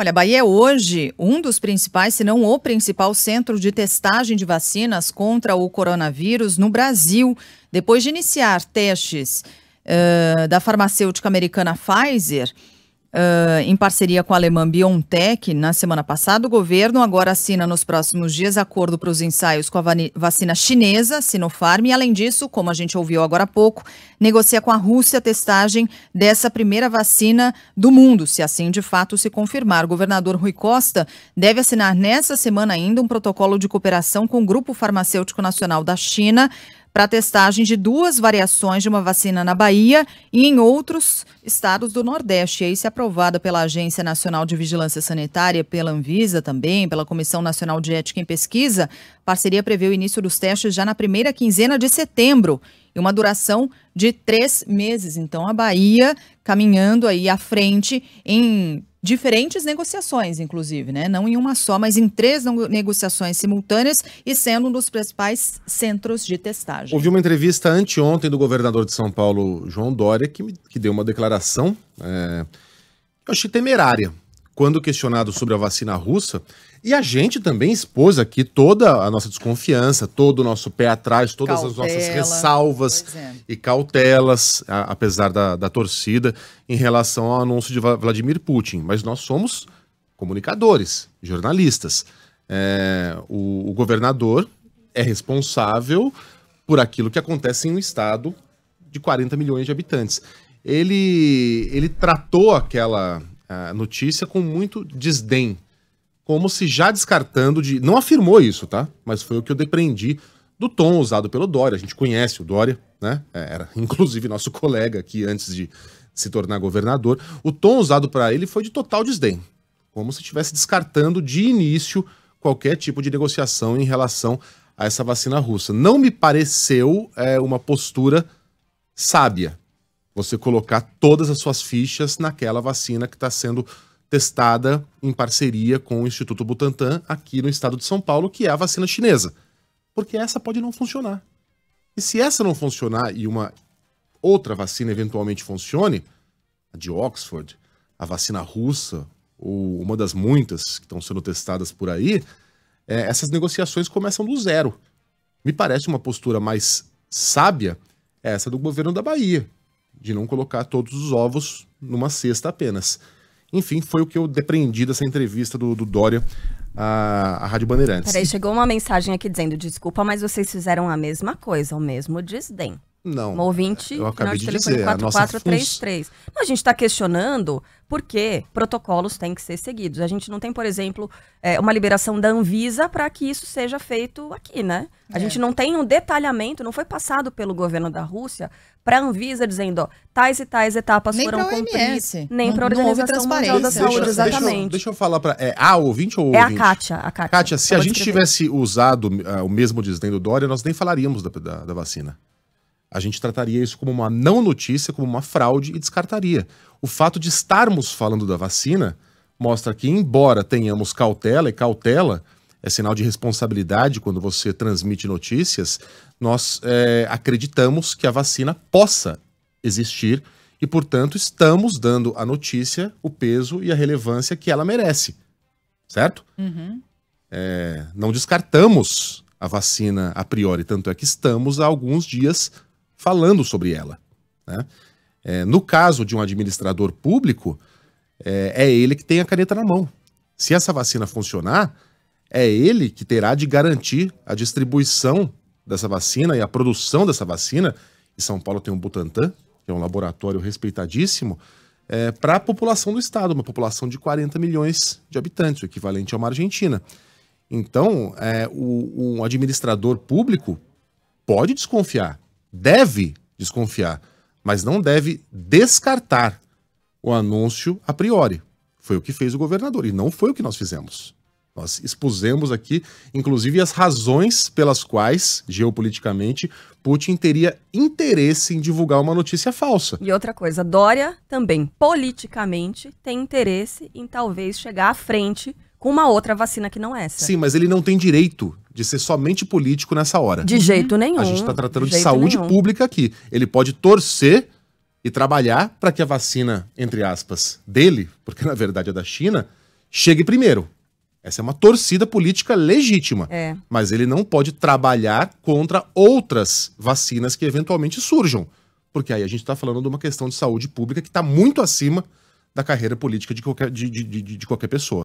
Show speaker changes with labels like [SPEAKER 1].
[SPEAKER 1] Olha, a Bahia é hoje um dos principais, se não o principal centro de testagem de vacinas contra o coronavírus no Brasil. Depois de iniciar testes da farmacêutica americana Pfizer, em parceria com a alemã BioNTech, na semana passada, o governo agora assina nos próximos dias acordo para os ensaios com a vacina chinesa, Sinopharm, e além disso, como a gente ouviu agora há pouco, negocia com a Rússia a testagem dessa primeira vacina do mundo, se assim de fato se confirmar. O governador Rui Costa deve assinar nessa semana ainda um protocolo de cooperação com o Grupo Farmacêutico Nacional da China para testagem de 2 variações de uma vacina na Bahia e em outros estados do Nordeste. E se aprovada pela Agência Nacional de Vigilância Sanitária, pela Anvisa também, pela Comissão Nacional de Ética em Pesquisa, a parceria prevê o início dos testes já na primeira quinzena de setembro e uma duração de 3 meses. Então, a Bahia caminhando aí à frente em diferentes negociações, inclusive, né? Não em uma só, mas em 3 negociações simultâneas e sendo um dos principais centros de testagem.
[SPEAKER 2] Ouvi uma entrevista anteontem do governador de São Paulo, João Dória, que deu uma declaração, eu achei temerária, quando questionado sobre a vacina russa, e a gente também expôs aqui toda a nossa desconfiança, todo o nosso pé atrás, todas as nossas ressalvas e cautelas, apesar da torcida, em relação ao anúncio de Vladimir Putin. Mas nós somos comunicadores, jornalistas. O governador é responsável por aquilo que acontece em um estado de 40 milhões de habitantes. Ele tratou aquela notícia com muito desdém, como se já descartando não afirmou isso, tá? Mas foi o que eu depreendi do tom usado pelo Dória. A gente conhece o Dória, né? Era inclusive nosso colega aqui antes de se tornar governador. O tom usado para ele foi de total desdém, como se estivesse descartando de início qualquer tipo de negociação em relação a essa vacina russa. Não me pareceu uma postura sábia você colocar todas as suas fichas naquela vacina que está sendo testada em parceria com o Instituto Butantan aqui no estado de São Paulo, que é a vacina chinesa. Porque essa pode não funcionar. E se essa não funcionar e uma outra vacina eventualmente funcione, a de Oxford, a vacina russa, ou uma das muitas que estão sendo testadas por aí, essas negociações começam do zero. Me parece uma postura mais sábia essa do governo da Bahia, de não colocar todos os ovos numa cesta apenas. Enfim, foi o que eu depreendi dessa entrevista do Dória à Rádio Bandeirantes.
[SPEAKER 3] Peraí, chegou uma mensagem aqui dizendo, desculpa, mas vocês fizeram a mesma coisa, o mesmo desdém.
[SPEAKER 2] Não,
[SPEAKER 3] um ouvinte,
[SPEAKER 2] eu acabei de
[SPEAKER 3] telefone
[SPEAKER 2] dizer,
[SPEAKER 3] 4433. A gente está questionando porque protocolos têm que ser seguidos. A gente não tem, por exemplo, uma liberação da Anvisa para que isso seja feito aqui, né? A gente não tem um detalhamento, não foi passado pelo governo da Rússia para a Anvisa dizendo, ó, tais e tais etapas
[SPEAKER 1] nem
[SPEAKER 3] foram
[SPEAKER 1] cumpridas.
[SPEAKER 3] Nem para a Organização Mundial da Saúde, exatamente.
[SPEAKER 2] Deixa eu falar para... a ouvinte ou ouvinte?
[SPEAKER 3] É a Kátia.
[SPEAKER 2] Kátia, se a gente tivesse usado o mesmo desdém do Dória, nós nem falaríamos da vacina. A gente trataria isso como uma não notícia, como uma fraude e descartaria. O fato de estarmos falando da vacina mostra que, embora tenhamos cautela, e cautela é sinal de responsabilidade quando você transmite notícias, nós acreditamos que a vacina possa existir e, portanto, estamos dando à notícia o peso e a relevância que ela merece. Certo?
[SPEAKER 1] Uhum.
[SPEAKER 2] Não descartamos a vacina a priori, tanto é que estamos há alguns dias falando sobre ela, né? No caso de um administrador público, é ele que tem a caneta na mão. Se essa vacina funcionar, é ele que terá de garantir a distribuição dessa vacina e a produção dessa vacina. E São Paulo tem um Butantan, que é um laboratório respeitadíssimo, para a população do estado, uma população de 40 milhões de habitantes, o equivalente a uma Argentina. Então, um administrador público pode desconfiar, deve desconfiar, mas não deve descartar o anúncio a priori. Foi o que fez o governador e não foi o que nós fizemos. Nós expusemos aqui, inclusive, as razões pelas quais, geopoliticamente, Putin teria interesse em divulgar uma notícia falsa.
[SPEAKER 3] E outra coisa, Dória também, politicamente, tem interesse em talvez chegar à frente com uma outra vacina que não essa.
[SPEAKER 2] Sim, mas ele não tem direito de ser somente político nessa hora.
[SPEAKER 3] De jeito nenhum.
[SPEAKER 2] A gente está tratando de saúde pública aqui. Ele pode torcer e trabalhar para que a vacina, entre aspas, dele, porque na verdade é da China, chegue primeiro. Essa é uma torcida política legítima. Mas ele não pode trabalhar contra outras vacinas que eventualmente surjam. Porque aí a gente está falando de uma questão de saúde pública que está muito acima da carreira política de qualquer pessoa.